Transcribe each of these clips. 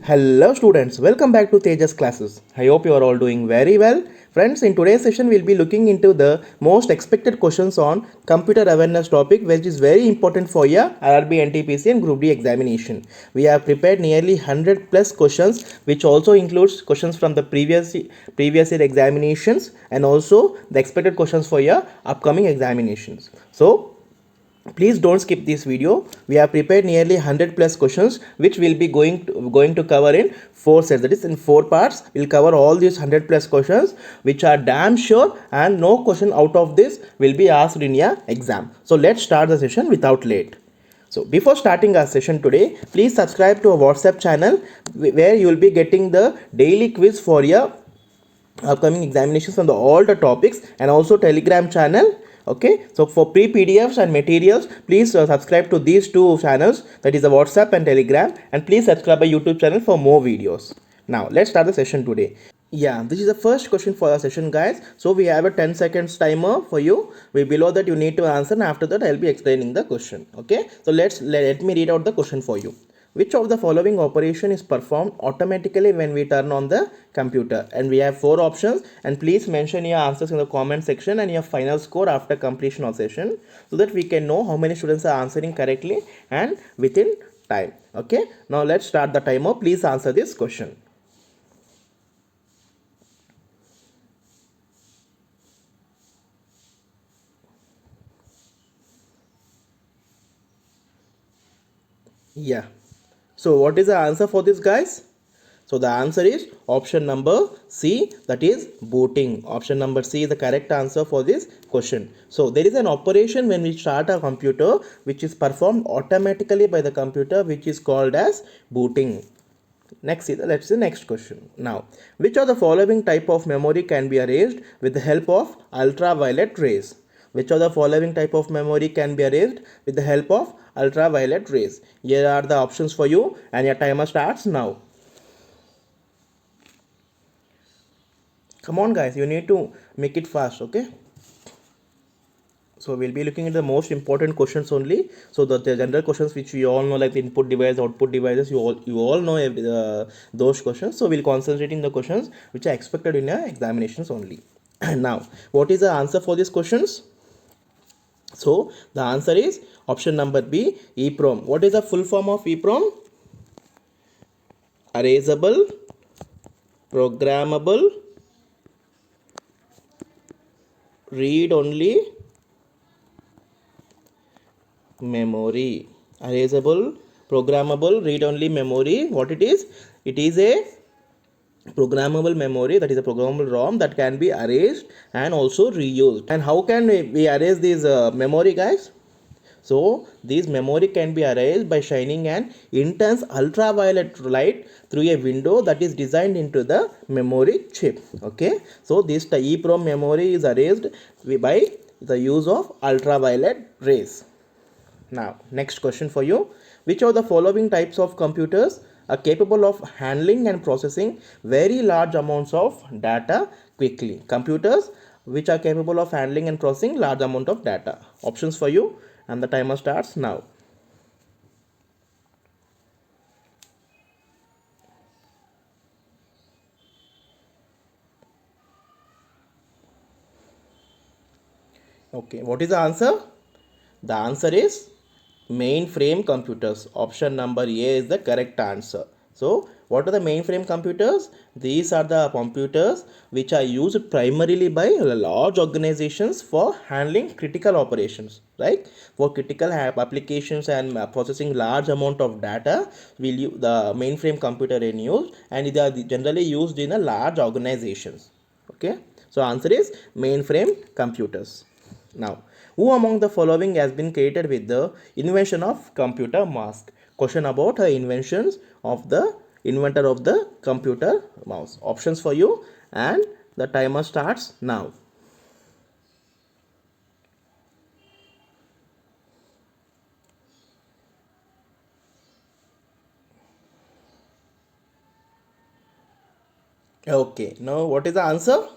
Hello students, welcome back to Tejas classes. I hope you are all doing very well. Friends, in today's session we'll be looking into the most expected questions on computer awareness topic, which is very important for your RRB, NTPC and Group D examination. We have prepared nearly 100 plus questions, which also includes questions from the previous year examinations and also the expected questions for your upcoming examinations. So please don't skip this video. We have prepared nearly 100 plus questions, which will be going to cover in 4 sets, that is in 4 parts. We'll cover all these 100 plus questions, which are damn sure, and no question out of this will be asked in your exam. So let's start the session without late. So before starting our session today, please subscribe to our WhatsApp channel, where you will be getting the daily quiz for your upcoming examinations on all the topics, and also Telegram channel. Okay, so for pre-PDFs and materials, please subscribe to these two channels, that is the WhatsApp and Telegram, and please subscribe our YouTube channel for more videos. Now let's start the session today. Yeah, this is the first question for our session, guys. So we have a 10 seconds timer for you. Below that you need to answer, and after that I'll be explaining the question. Okay, so let me read out the question for you. Which of the following operation is performed automatically when we turn on the computer? And we have 4 options, and please mention your answers in the comment section and your final score after completion of session, so that we can know how many students are answering correctly and within time. Okay, now let's start the timer. Please answer this question. Yeah, so what is the answer for this, guys? So the answer is option number C, that is booting. Option number C is the correct answer for this question. So there is an operation when we start a computer which is performed automatically by the computer, which is called as booting. Next is let's see the next question. Now, which of the following type of memory can be erased with the help of ultraviolet rays? Which of the following type of memory can be erased with the help of ultraviolet rays? Here are the options for you, and your timer starts now. Come on, guys, you need to make it fast. Okay, so we'll be looking at the most important questions only. So the general questions which we all know, like the input device, output devices, you all know those questions. So we'll concentrate in the questions which are expected in your examinations only. Now, what is the answer for these questions? So the answer is option number B, EEPROM. What is the full form of EEPROM? Erasable, programmable, read only memory. Erasable, programmable, read only memory. What it is? It is a programmable memory, that is a programmable ROM that can be erased and also reused. And how can we erase this memory, guys? So this memory can be erased by shining an intense ultraviolet light through a window that is designed into the memory chip. Okay, so this EEPROM memory is erased by the use of ultraviolet rays. Now, next question for you. Which of the following types of computers are capable of handling and processing very large amounts of data quickly? Computers which are capable of handling and processing large amount of data. Options for you, and the timer starts now. Okay, what is the answer? The answer is mainframe computers. Option number A is the correct answer. So what are the mainframe computers? These are the computers which are used primarily by large organizations for handling critical operations, right? For critical applications and processing large amount of data, will you the mainframe computer in use, and they are generally used in a large organizations. Okay, so answer is mainframe computers. Now, who among the following has been created with the invention of computer mouse? Question about inventions of the inventor of the computer mouse. Options for you, and the timer starts now. Okay, now what is the answer?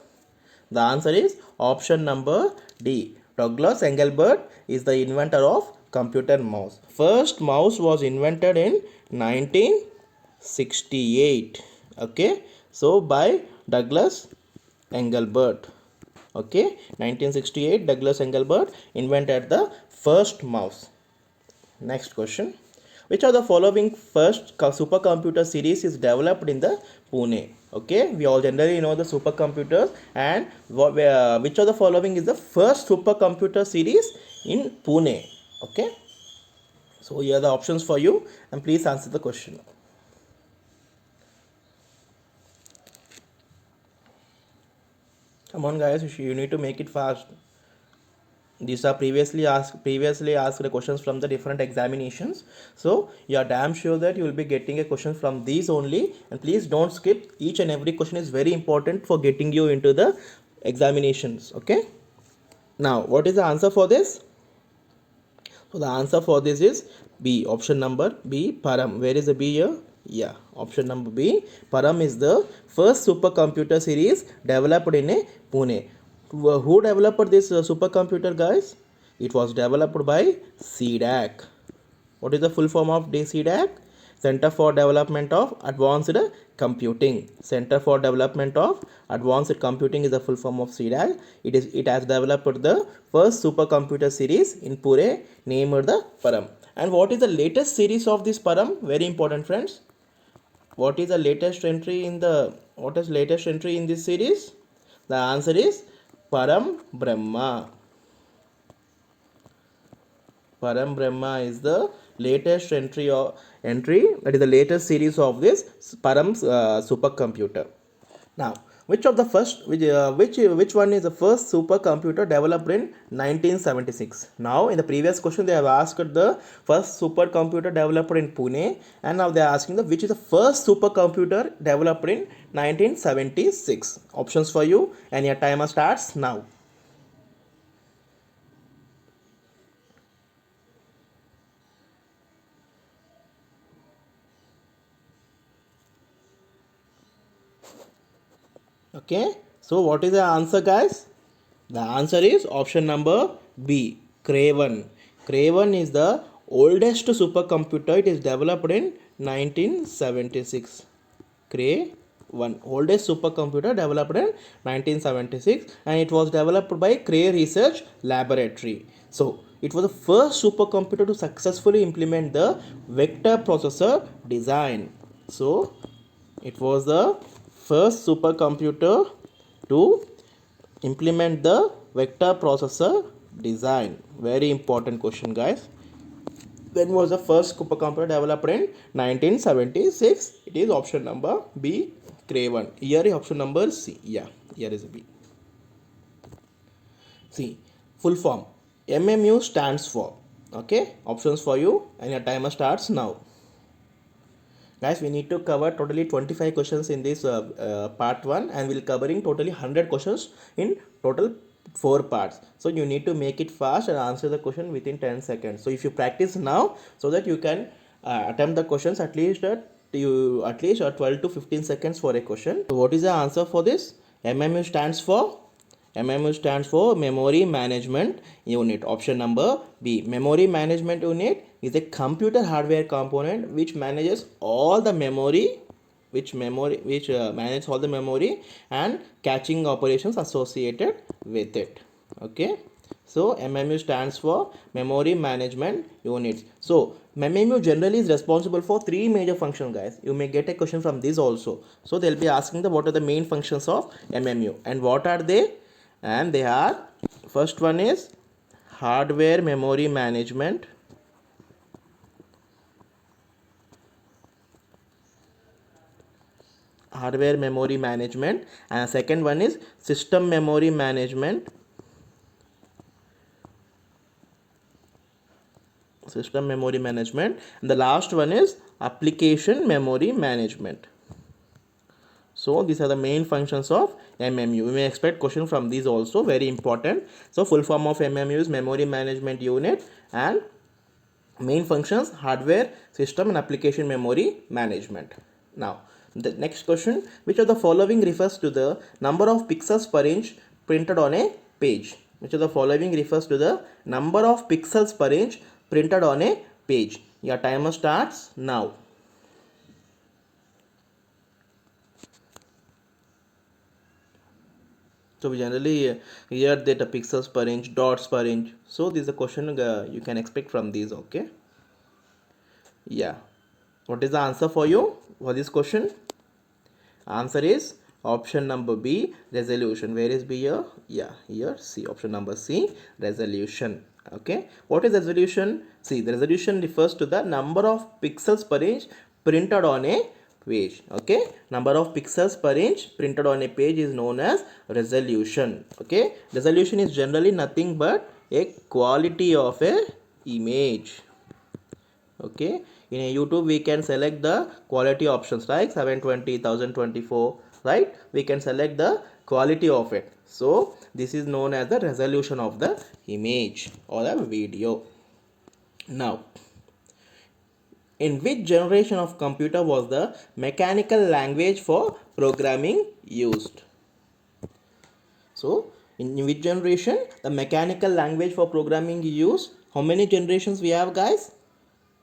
The answer is option number D. Douglas Engelbart is the inventor of computer mouse. First mouse was invented in 19 1968. Okay, so by Douglas Engelbart. Okay, 1968, Douglas Engelbart invented the first mouse. Next question. Which of the following first supercomputer series is developed in the Pune? Okay, we all generally know the supercomputers, and which of the following is the first supercomputer series in Pune? Okay, so here are the options for you, and please answer the question. Come on, guys, you need to make it fast. These are previously asked questions from the different examinations, so you are damn sure that you will be getting a question from these only, and please don't skip. Each and every question is very important for getting you into the examinations. Okay, now what is the answer for this? So the answer for this is B, option number B, Param. Where is the B here? Yeah, option number B, Param is the first supercomputer series developed in a Pune. Who developed this supercomputer, guys? It was developed by CDAC. What is the full form of CDAC? Center for Development of Advanced Computing. Center for Development of Advanced Computing is the full form of CDAC. It has developed the first supercomputer series in Pune named the Param. And what is the latest series of this Param? Very important, friends. What is the latest entry in this series? The answer is Param Brahma. Param Brahma is the latest entry that is the latest series of this Param supercomputer. Now, which one is the first supercomputer developed in 1976? Now, in the previous question they have asked the first supercomputer developed in Pune, and now they are asking which is the first supercomputer developed in 1976. Options for you, and your timer starts now. Okay, so what is the answer, guys? The answer is option number B, Craven. Craven is the oldest supercomputer. It is developed in 1976. Cray-1, oldest supercomputer developed in 1976, and it was developed by Cray Research Laboratory. So it was the first supercomputer to successfully implement the vector processor design. So it was the first supercomputer to implement the vector processor design. Very important question, guys. When was the first supercomputer developed in 1976? It is option number B, Craven. Here is option number C. Yeah, here is B. See, full form. MMU stands for. Okay, options for you, and your timer starts now. Guys, we need to cover totally 25 questions in this part 1, and we'll covering totally 100 questions in total 4 parts. So you need to make it fast and answer the question within 10 seconds. So if you practice now, so that you can attempt the questions at least 12 to 15 seconds for a question. So what is the answer for this? MMU stands for Memory Management Unit. Option number B. Memory Management Unit is a computer hardware component which manages all the memory, manages all the memory and caching operations associated with it. Okay. So MMU stands for Memory Management Units. So MMU generally is responsible for 3 major functions, guys. You may get a question from this also. So they'll be asking what are the main functions of MMU and what are they? And they are, first one is hardware memory management. And second one is system memory management. And the last one is application memory management. So these are the main functions of MMU. We may expect question from these also, very important. So full form of MMU is Memory Management Unit, and main functions hardware, system and application memory management. Now the next question, which of the following refers to the number of pixels per inch printed on a page? Which of the following refers to the number of pixels per inch printed on a page? Your timer starts now. So we generally hear that the pixels per inch, dots per inch. So this is a question you can expect from these. Okay. Yeah. What is the answer for you for this question? Answer is option number B, resolution. Where is B here? Yeah, here C. Option number C, resolution. Okay. What is resolution? See, the resolution refers to the number of pixels per inch printed on a page. Okay. Number of pixels per inch printed on a page is known as resolution. Okay. Resolution is generally nothing but a quality of a image. Okay, in a YouTube we can select the quality options like 720, 1024, right? We can select the quality of it. So this is known as the resolution of the image or the video. Now, in which generation of computer was the mechanical language for programming used? So in which generation the mechanical language for programming used? How many generations we have, guys?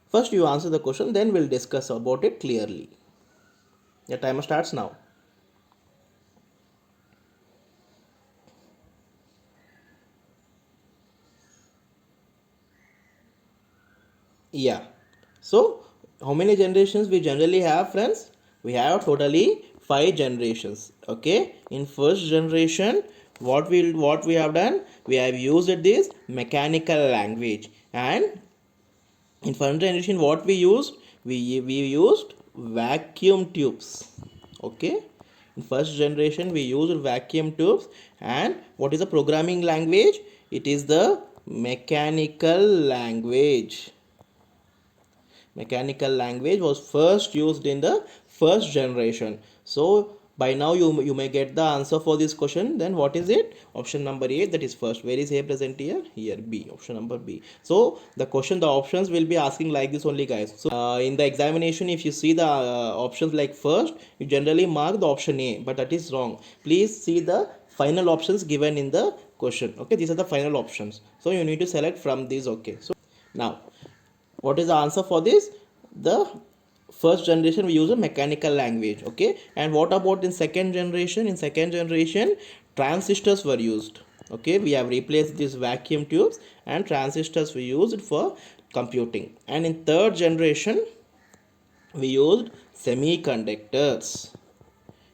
First you answer the question, then we'll discuss about it clearly. Your timer starts now. Yeah. So how many generations we generally have, friends? We have totally 5 generations. Okay. In first generation, what we have done? We have used this mechanical language, and in first generation, what we used? We used vacuum tubes. Okay. In first generation, we used vacuum tubes, and what is the programming language? It is the mechanical language. Mechanical language was first used in the first generation. So by now you may get the answer for this question. Then what is it? Option number A, that is first. Where is A present here? Here, B. Option number B. So the question, the options will be asking like this only, guys. So in the examination, if you see the options like first, you generally mark the option A, but that is wrong. Please see the final options given in the question. Okay, these are the final options, so you need to select from these. Okay, so now what is the answer for this? The first generation we use a mechanical language. Okay, and what about in second generation? In second generation, transistors were used. Okay, we have replaced these vacuum tubes, and transistors were used for computing. And in third generation, we used semiconductors.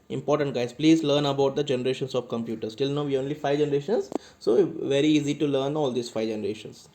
Important, guys, please learn about the generations of computers. Till now we only 5 generations, so very easy to learn all these 5 generations.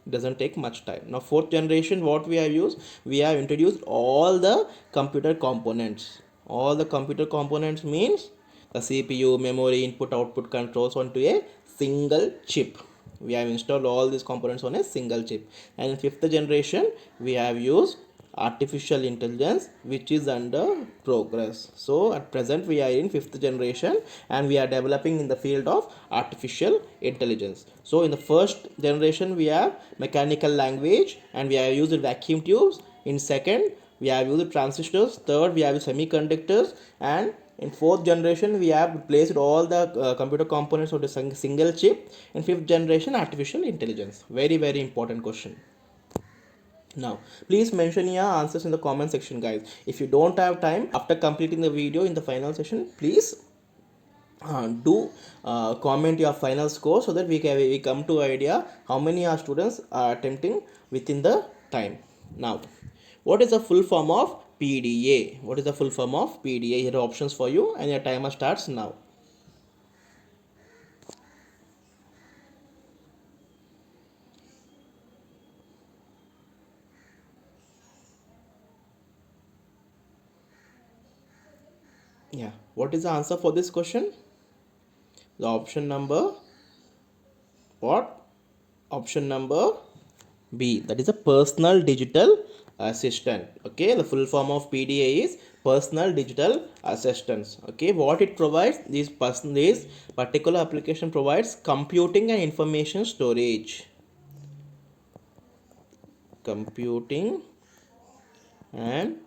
Doesn't take much time. Now fourth generation, what we have used? We have introduced all the computer components. All the computer components means the CPU, memory, input output controls onto a single chip. We have installed all these components on a single chip. And in fifth generation, we have used artificial intelligence, which is under progress. So at present we are in fifth generation, and we are developing in the field of artificial intelligence. So in the first generation, we have mechanical language, and we have used vacuum tubes. In second, we have used transistors. Third, we have used semiconductors. And in fourth generation, we have placed all the computer components on a single chip. In fifth generation, artificial intelligence. Very, very important question. Now please mention your answers in the comment section, guys. If you don't have time after completing the video in the final session, please do comment your final score, so that we come to idea how many our students are attempting within the time. Now what is the full form of PDA? What is the full form of PDA? Here are options for you, and your timer starts now. Yeah, what is the answer for this question? The option number what? Option number B, that is a personal digital assistant. Okay, the full form of PDA is personal digital assistants. Okay, what it provides, this particular application provides computing and information storage. Computing and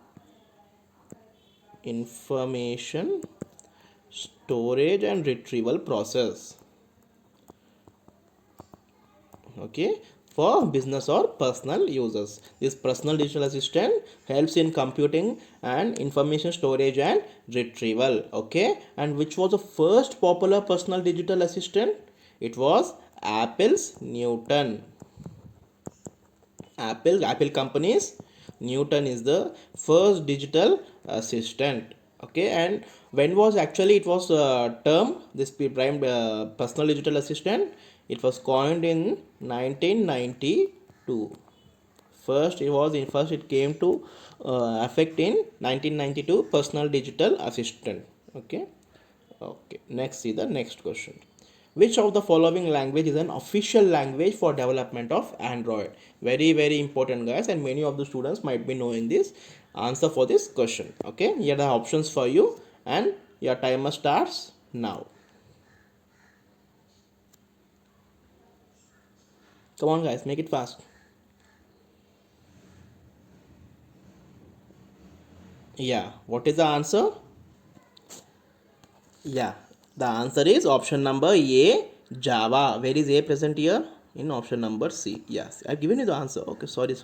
information storage and retrieval process. Okay, for business or personal users. This personal digital assistant helps in computing and information storage and retrieval. Okay, and which was the first popular personal digital assistant? It was Apple's Newton. Apple company's Newton is the first digital assistant. Okay, and when was actually it was term this prime personal digital assistant? It was coined in 1992. First it came to effect in 1992, personal digital assistant. Okay. Okay, next, see the next question. Which of the following language is an official language for development of Android? Very, very important, guys, and many of the students might be knowing this answer for this question. Okay, here are the options for you, and your timer starts now. Come on, guys, make it fast. Yeah, what is the answer? Yeah, the answer is option number A, Java. Where is A present here? In option number C. Yes, I've given you the answer. Okay, sorry.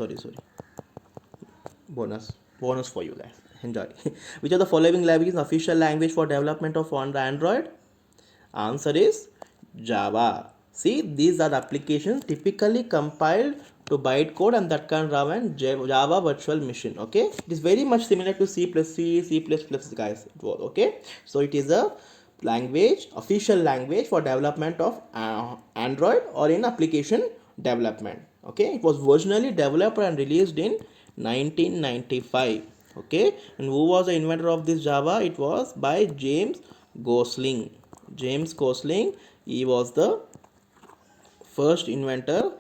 Bonus for you guys. Enjoy. Which of the following language is official language for development of on Android? Answer is Java. See, these are applications typically compiled to bytecode and that can run on Java virtual machine. Okay, it is very much similar to C plus C, C plus plus, guys. It was okay. So it is a language, official language for development of Android or in application development. Okay, it was originally developed and released in 1995. Okay, and who was the inventor of this Java? It was by James Gosling. James Gosling, he was the first inventor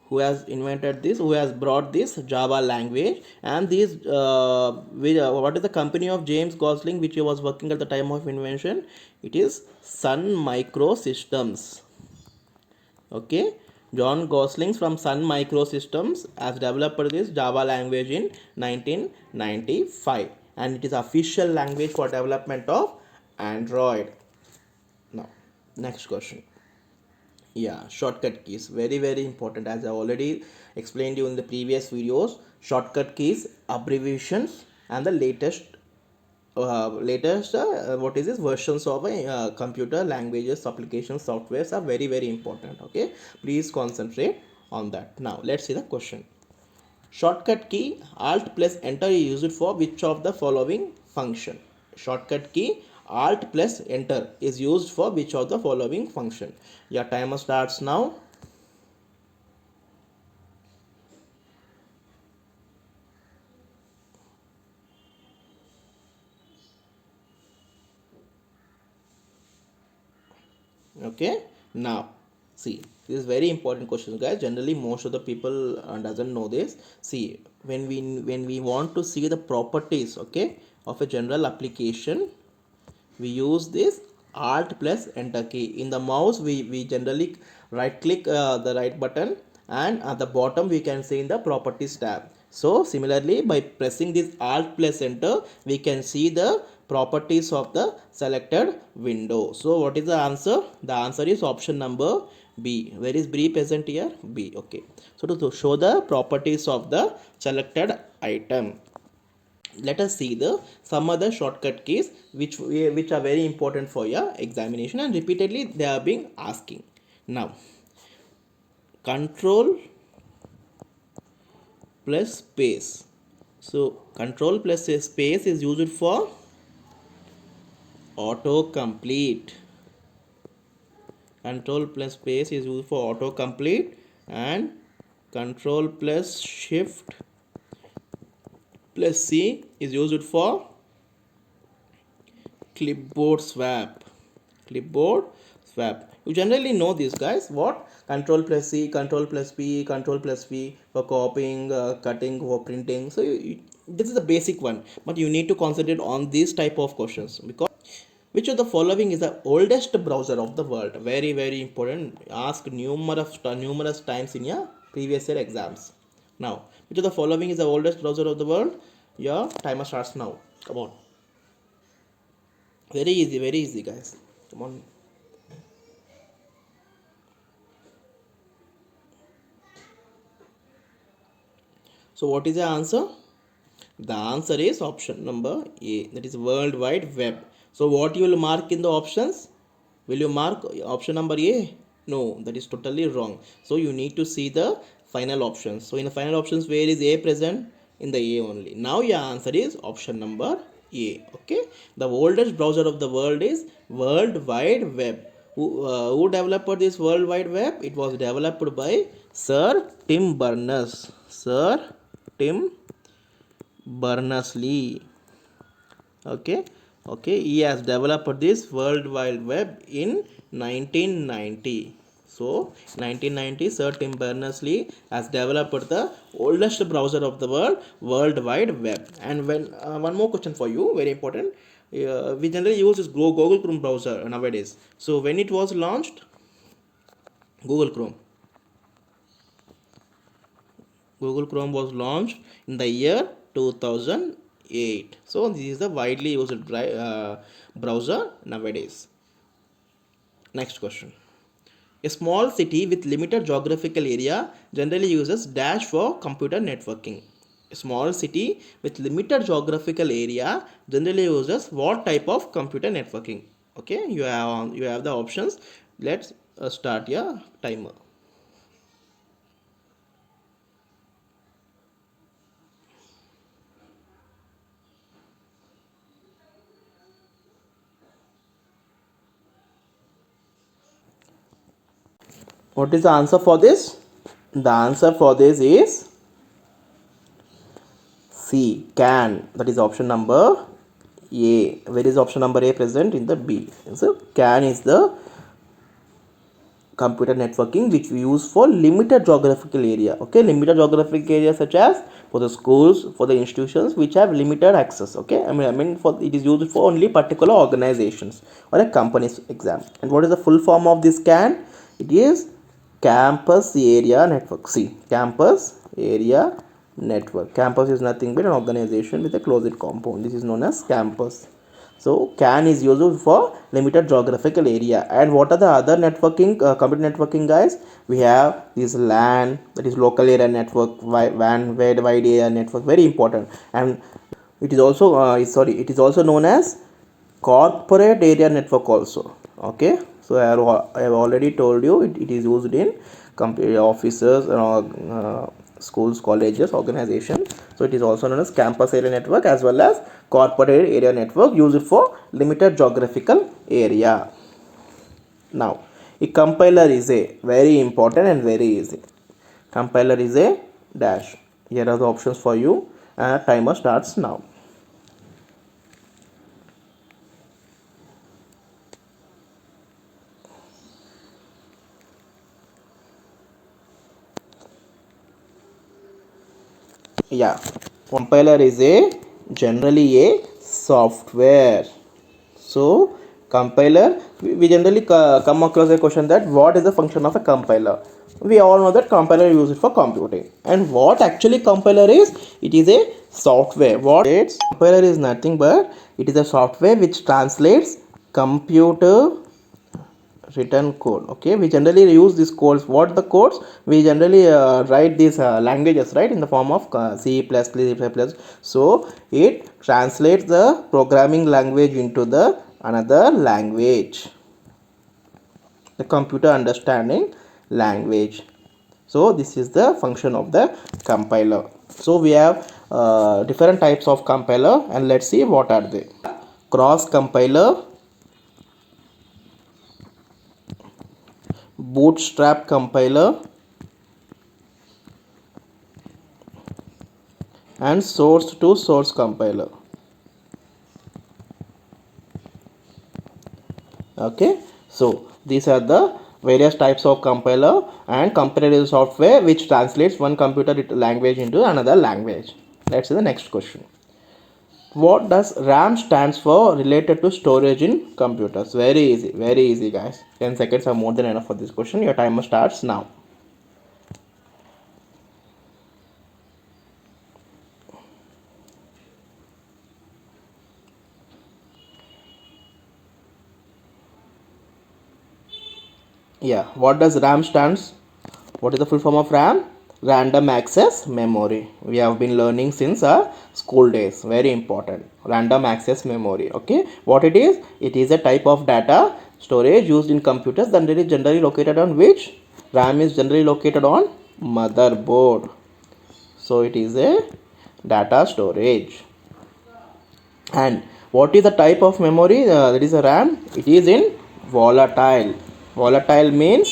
who has invented this, who has brought this Java language. And what is the company of James Gosling which he was working at the time of invention? It is Sun Microsystems. Okay, John Gosling from Sun Microsystems has developed this Java language in 1995, and it is official language for development of Android. Now, next question. Yeah, shortcut keys, very, very important. As I already explained you in the previous videos, shortcut keys, abbreviations, and the latest what is this versions of a computer languages, applications, softwares are very, very important. Okay, please concentrate on that. Now let's see the question. Shortcut key Alt plus Enter is used for which of the following function? Shortcut key Alt plus Enter is used for which of the following function? Your timer starts now. Okay, now see, this is very important question, guys. Generally most of the people doesn't know this. See, when we want to see the properties, okay, of a general application, we use this Alt plus Enter key. In the mouse we generally right click the right button, and at the bottom we can see in the properties tab. So similarly, by pressing this Alt plus Enter, we can see the properties of the selected window. So what is the answer? The answer is option number B. Where is B present here? B. Okay, so to show the properties of the selected item, let us see the some other shortcut keys which are very important for your examination, and repeatedly they are being asking. Now, control plus space. So control plus space is used for autocomplete. Control plus space is used for autocomplete, and control plus shift plus C is used for clipboard swap. Clipboard swap, you generally know this, guys. What? Control plus C, control plus P, control plus V for copying, cutting, for printing. So this is the basic one, but you need to concentrate on these type of questions. Because which of the following is the oldest browser of the world? Very, very important, asked numerous times in your previous year exams. Now, which of the following is the oldest browser of the world? Your timer starts now. Come on. Very easy, guys. Come on. So what is the answer? The answer is option number A, that is World Wide Web. So what you will mark in the options? Will you mark option number A? No, that is totally wrong. So you need to see the final options. So in the final options, where is A present? In the A only. Now your answer is option number A. Okay. The oldest browser of the world is World Wide Web. Who developed this World Wide Web? It was developed by Sir Tim Berners. Sir Tim Berners-Lee. Okay, he has developed this World Wide Web in 1990. So 1990, Sir Tim Berners-Lee has developed the oldest browser of the world, World Wide Web. And when one more question for you, very important. We generally use this Google Chrome browser nowadays. So when it was launched, Google Chrome. Google Chrome was launched in the year 2008. So this is the widely used browser nowadays. Next question. A small city with limited geographical area generally uses dash for computer networking. A small city with limited geographical area generally uses what type of computer networking? Okay, you have the options. Let's start your timer. What is the answer for this? The answer for this is C, CAN. That is option number A. Where is option number A present? In the B. So CAN is the computer networking which we use for limited geographical area. Okay, limited geographical area such as for the schools, for the institutions which have limited access. Okay, I mean for it is used for only particular organizations or a company's exam. And what is the full form of this CAN? It is campus area network. See, campus area network. Campus is nothing but an organization with a closed compound. This is known as campus. So CAN is used for limited geographical area. And what are the other networking, computer networking guys? We have this LAN, that is local area network, WAN, wide area network, very important. And it is also it is also known as corporate area network also. Okay, so I have already told you it is used in offices, schools, colleges, organizations. So it is also known as campus area network as well as corporate area network used for limited geographical area. Now a compiler is a very important and very easy. Compiler is a dash. Here are the options for you, and timer starts now. Yeah, compiler is a generally a software. So compiler, we generally come across a question that what is the function of a compiler. We all know that compiler is used for computing, and what actually compiler is? It is a software. What it's compiler is nothing but it is a software which translates computer written code. Okay, we generally use these codes. What the codes? We generally write these languages, right, in the form of C plus plus. So it translates the programming language into the another language, the computer understanding language. So this is the function of the compiler. So we have different types of compiler, and let's see what are they. Cross compiler, bootstrap compiler, and source to source compiler. Okay, so these are the various types of compiler and compiler software which translates one computer language into another language. Let's see the next question. What does RAM stands for related to storage in computers? Very easy guys. 10 seconds are more than enough for this question. Your timer starts now. Yeah, what does RAM stands? What is the full form of RAM? Random access memory. We have been learning since our school days. Very important. Random access memory. Okay, what it is? It is a type of data storage used in computers that is generally located on which? RAM is generally located on motherboard. So it is a data storage. And what is the type of memory? That is a RAM. It is in volatile. Volatile means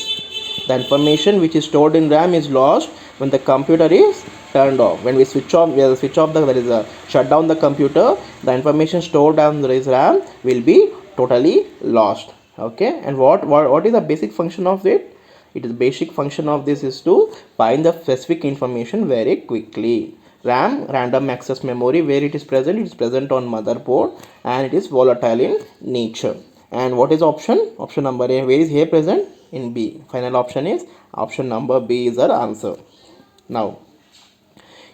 the information which is stored in RAM is lost when the computer is turned off. When we switch off, there is a shut down the computer, the information stored on this RAM will be totally lost. Okay, and what is the basic function of it? It is basic function of this is to find the specific information very quickly. RAM, random access memory, where it is present on motherboard, and it is volatile in nature. And what is option? Option number A. Where is A present? In B. Final option is option number B is our answer. Now,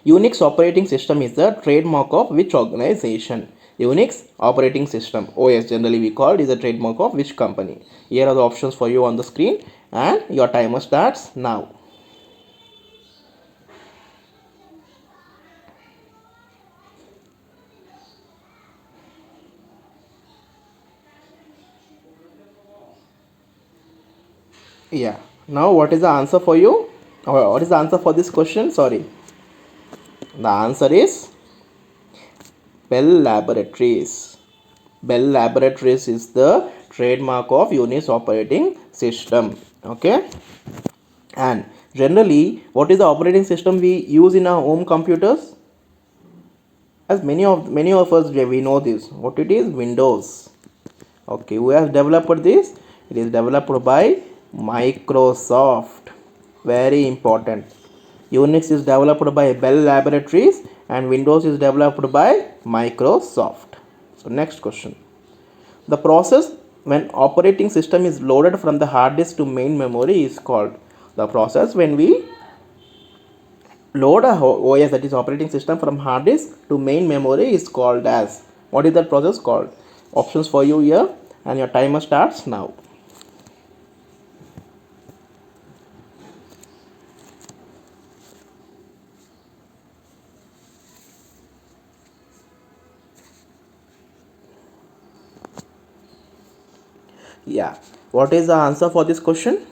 Unix operating system is the trademark of which organization? Unix operating system, OS generally we call, is a trademark of which company? Here are the options for you on the screen, and your timer starts now. Yeah, now what is the answer for you, or what is the answer for this question? Sorry, the answer is Bell Laboratories. Bell Laboratories is the trademark of Unix operating system. Okay, and generally what is the operating system we use in our home computers? As many of us we know this, what it is? Windows. Okay, who has developed this? It is developed by Microsoft. Very important. Unix is developed by Bell Laboratories and Windows is developed by Microsoft. So next question. The process when operating system is loaded from the hard disk to main memory is called. The process when we load a OS, that is operating system, from hard disk to main memory is called as. What is that process called? Options for you here, and your timer starts now. Yeah, what is the answer for this question?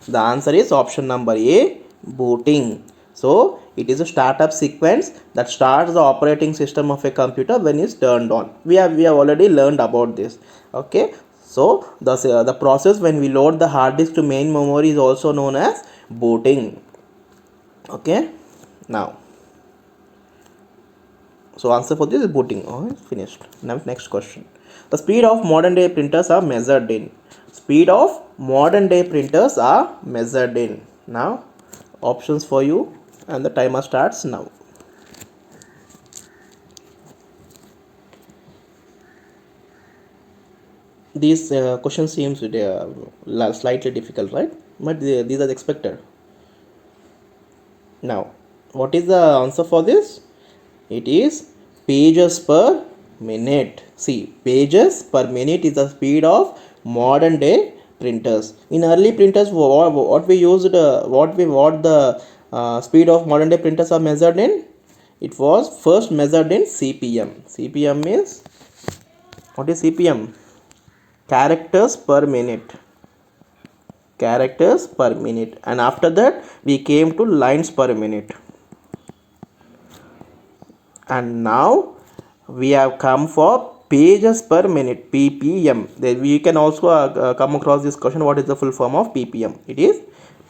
The answer is option number A, booting. So it is a startup sequence that starts the operating system of a computer when it's turned on. We have already learned about this. Okay, so the process when we load the hard disk to main memory is also known as booting. Okay, now, so answer for this is booting. Oh, it's finished. Now next question. The speed of modern day printers are measured in. Speed of modern day printers are measured in. Now options for you, and the timer starts now. These questions seems slightly difficult, right? But these are expected. Now, what is the answer for this? It is pages per minute. See, pages per minute is the speed of modern day printers. In early printers, what we used, what the speed of modern day printers are measured in? It was first measured in CPM. CPM means, what is CPM? Characters per minute. Characters per minute, and after that we came to lines per minute, and now we have come for pages per minute, ppm. Then we can also come across this question, what is the full form of ppm? It is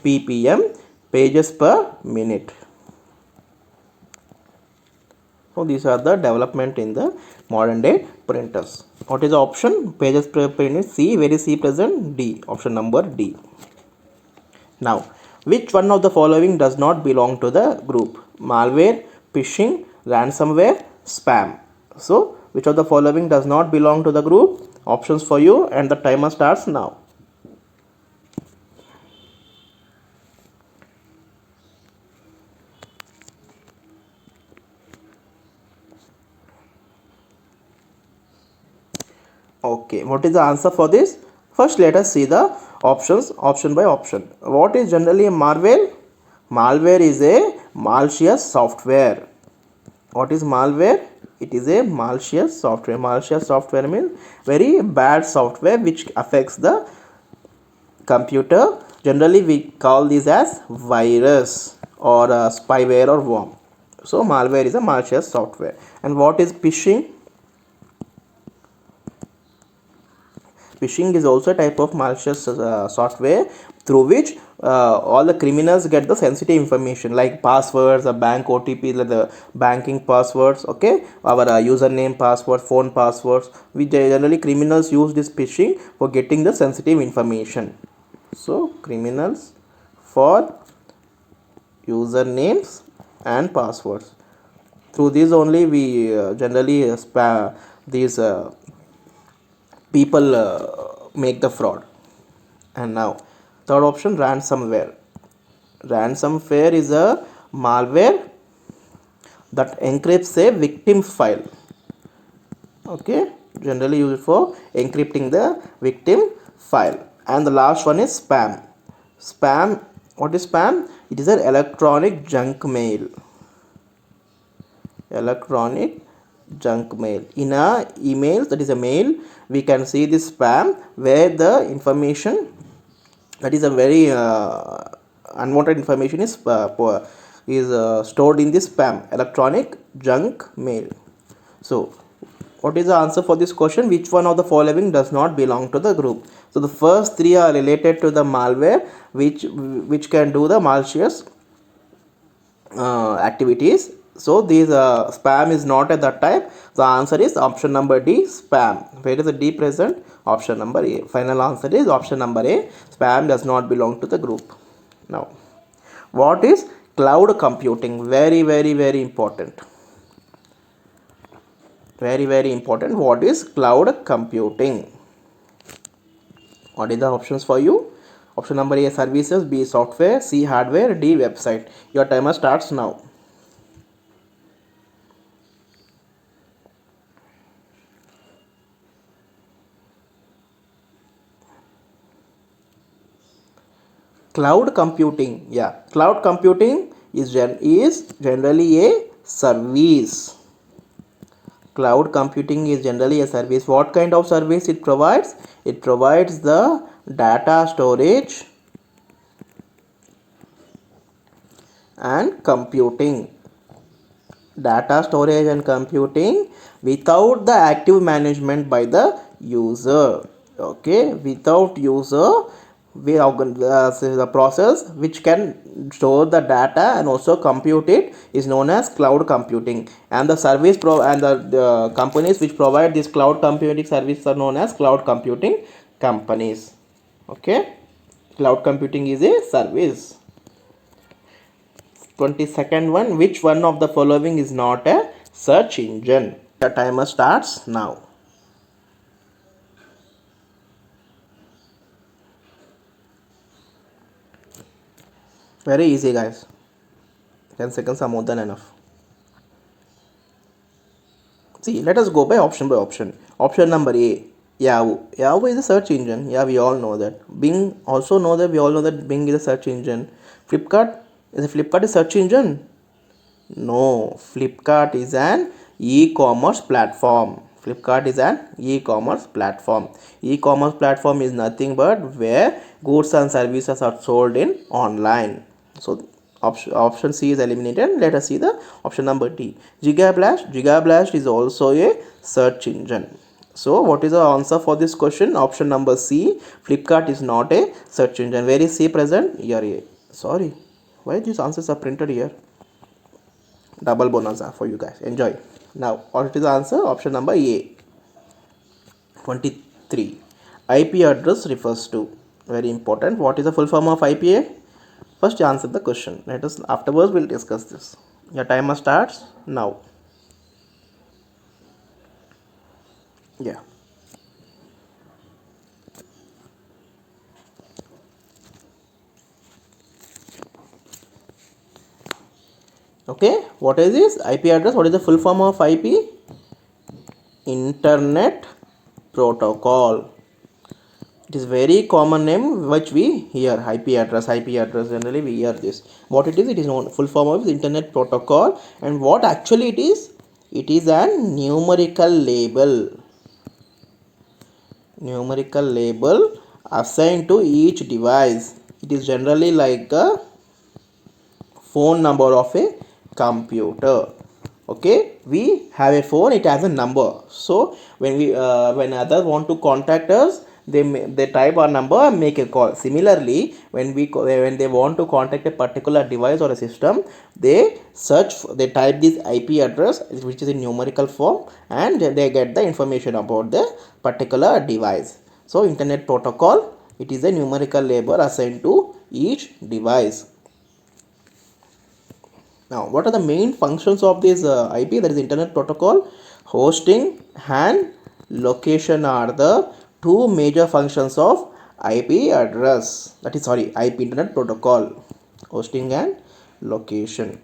ppm, pages per minute. So these are the development in the modern day printers. What is the option? Pages per minute. C. Where is C present? D. Option number D. Now, which one of the following does not belong to the group? Malware, phishing, ransomware, spam. So which of the following does not belong to the group? Options for you, and the timer starts now. Okay, what is the answer for this? First, let us see the options, option by option. What is generally a malware? Malware is a malicious software. What is malware? It is a malicious software. Malicious software means very bad software which affects the computer. Generally we call this as virus or spyware or worm. So malware is a malicious software. And what is phishing? Phishing is also a type of malicious software through which all the criminals get the sensitive information like passwords, the bank OTP, like the banking passwords, okay, our username password, phone passwords. We generally criminals use this phishing for getting the sensitive information. So criminals for usernames and passwords. Through this only we generally spam these people make the fraud. And now third option, ransomware. Ransomware is a malware that encrypts a victim's file. Okay, generally used for encrypting the victim file. And the last one is spam. Spam, what is spam? It is an electronic junk mail. Electronic junk mail. In a email, that is a mail, we can see this spam where the information that is a very unwanted information is stored in this spam, electronic junk mail. So what is the answer for this question? Which one of the following does not belong to the group? So the first three are related to the malware which can do the malicious activities. So this spam is not at that type. The answer is option number D, spam. Where is the D present? Option number A. Final answer is option number A, spam does not belong to the group. Now what is cloud computing? Very important. Very important. What is cloud computing? What is the options for you? Option number A, services, B, software, C, hardware, D, website. Your timer starts now. Cloud computing, yeah, cloud computing is generally a service. Cloud computing is generally a service. What kind of service it provides? It provides the data storage and computing. Data storage and computing without the active management by the user. Okay, without user, we have the process which can store the data and also compute it is known as cloud computing. And the service and the companies which provide this cloud computing service are known as cloud computing companies. Okay, cloud computing is a service. 22nd one, which one of the following is not a search engine? The timer starts now. Very easy guys, 10 seconds are more than enough. See, let us go by option. Option number A, Yahoo. Yahoo is a search engine. Yeah, we all know that. Bing also know that. We all know that Bing is a search engine. Flipkart a search engine? No, Flipkart is an e-commerce platform. Flipkart is an e-commerce platform. E-commerce platform is nothing but where goods and services are sold in online. So option C is eliminated. Let us see the option number D. Gigablast is also a search engine. So what is the answer for this question? Option number C, Flipkart is not a search engine. Where is C present? Here. Sorry, why these answers are printed here? Double bonanza for you guys. Enjoy. Now what is the answer? Option number A. 23. IP address refers to. Very important. What is the full form of IPA? First answer the question. Let us afterwards we'll discuss this. Your timer starts now. Yeah. Okay, what is this IP address? What is the full form of IP? Internet protocol. It is very common name which we hear, IP address. IP address, generally we hear this. What it is known full form of Internet Protocol. And what actually it is? It is a numerical label. Numerical label assigned to each device. It is generally like a phone number of a computer. Okay, we have a phone, it has a number. So when others want to contact us, they type our number and make a call. Similarly, when they want to contact a particular device or a system, they they type this IP address, which is in numerical form, and they get the information about the particular device. So Internet Protocol, it is a numerical label assigned to each device. Now, what are the main functions of this IP, that is Internet Protocol? Hosting and location are the two major functions of IP address. That is, sorry, IP Internet Protocol. Hosting and location.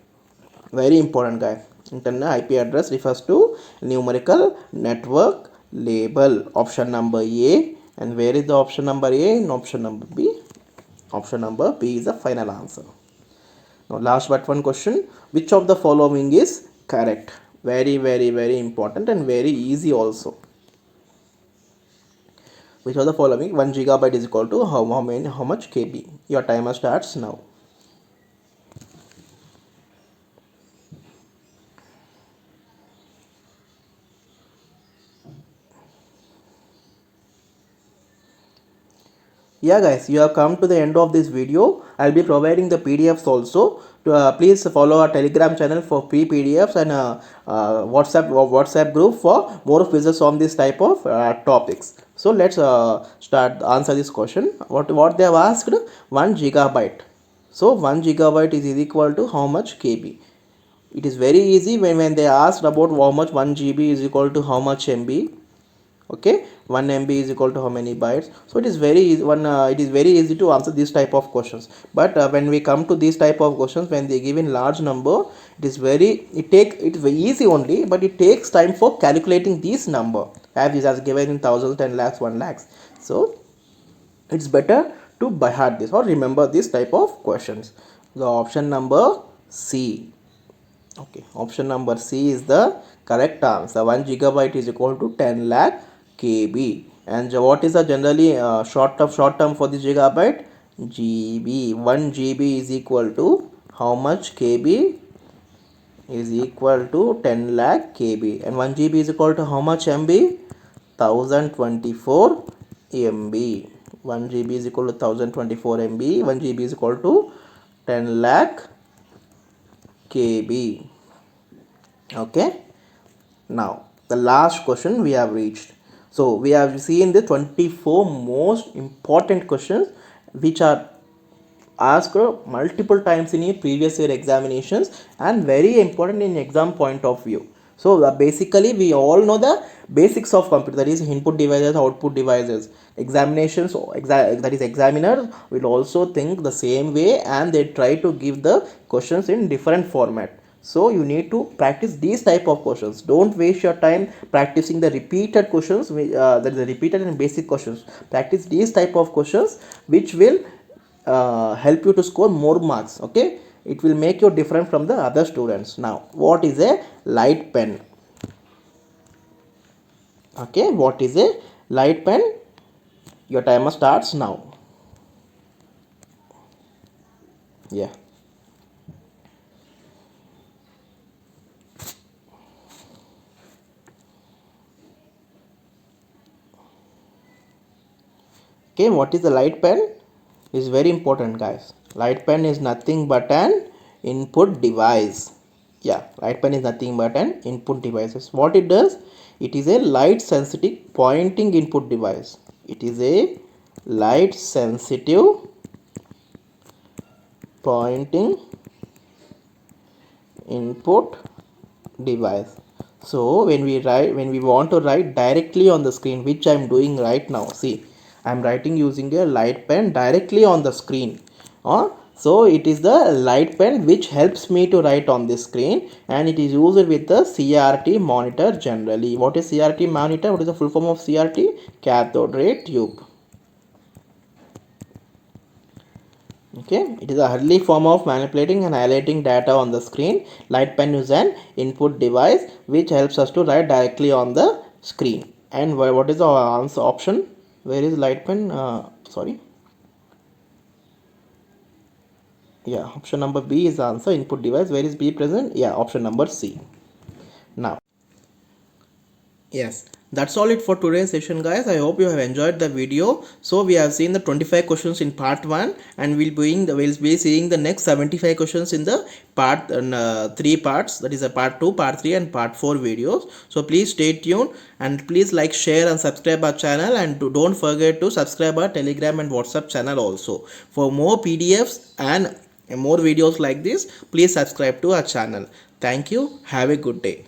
Very important, guy. Internet IP address refers to numerical network label. Option number A. And where is the option number A? In option number B. Option number B is the final answer. Now last but one question, which of the following is correct? Very important and very easy also. Which of the following? 1 gigabyte is equal to how much KB? Your timer starts now. Yeah guys, you have come to the end of this video. I'll be providing the PDFs also. Please follow our Telegram channel for free PDFs and WhatsApp group for more quizzes on this type of topics. So let's start answer this question. What they have asked? 1 gigabyte. So 1 gigabyte is equal to how much KB? It is very easy when they asked about how much 1 GB is equal to how much MB. Okay, 1 MB is equal to how many bytes. So it is very easy, it is very easy to answer this type of questions. But when we come to this type of questions, when they give in large number, it's very easy only, but it takes time for calculating this number, as given in thousands, 10 lakhs, 1 lakhs. So it's better to by heart this or remember this type of questions. The option number C. Okay, option number C is the correct answer. 1 gigabyte is equal to 10 lakh KB. And what is the generally short term for this gigabyte? GB. 1 GB is equal to how much KB? Is equal to 10 lakh KB. And 1 GB is equal to how much MB? 1024 MB. 1 GB is equal to 1024 MB. 1 GB is equal to 10 lakh KB. Okay, now the last question we have reached. So we have seen the 24 most important questions which are asked multiple times in your previous year examinations and very important in exam point of view. So basically we all know the basics of computer, that is input devices, output devices. Examinations, that is examiners will also think the same way and they try to give the questions in different format. So you need to practice these type of questions. Don't waste your time practicing the repeated questions, that is the repeated and basic questions. Practice these type of questions which will help you to score more marks. Okay, it will make you different from the other students. Now what is a light pen? Okay, what is a light pen? Your timer starts now. Yeah. Okay, what is the light pen? Is very important, guys. Light pen is nothing but an input device. Yeah, light pen is nothing but an input device. What it does? It is a light sensitive pointing input device. It is a light sensitive pointing input device. So when we want to write directly on the screen, which I am doing right now, see, I am writing using a light pen directly on the screen. So it is the light pen which helps me to write on the screen, and it is used with the CRT monitor generally. What is CRT monitor? What is the full form of CRT? Cathode ray tube. Okay, it is a early form of manipulating and highlighting data on the screen. Light pen is an input device which helps us to write directly on the screen. And what is the answer option? Where is light pen? Sorry. Yeah, option number B is the answer, input device. Where is B present? Yeah, option number C. Now, yes, that's all it for today's session, guys. I hope you have enjoyed the video. So we have seen the 25 questions in part 1, and we'll be seeing the next 75 questions in the part 3 parts, that is a part 2, part 3 and part 4 videos. So please stay tuned, and please like, share and subscribe our channel, and don't forget to subscribe our Telegram and WhatsApp channel also. For more PDFs and more videos like this, please subscribe to our channel. Thank you. Have a good day.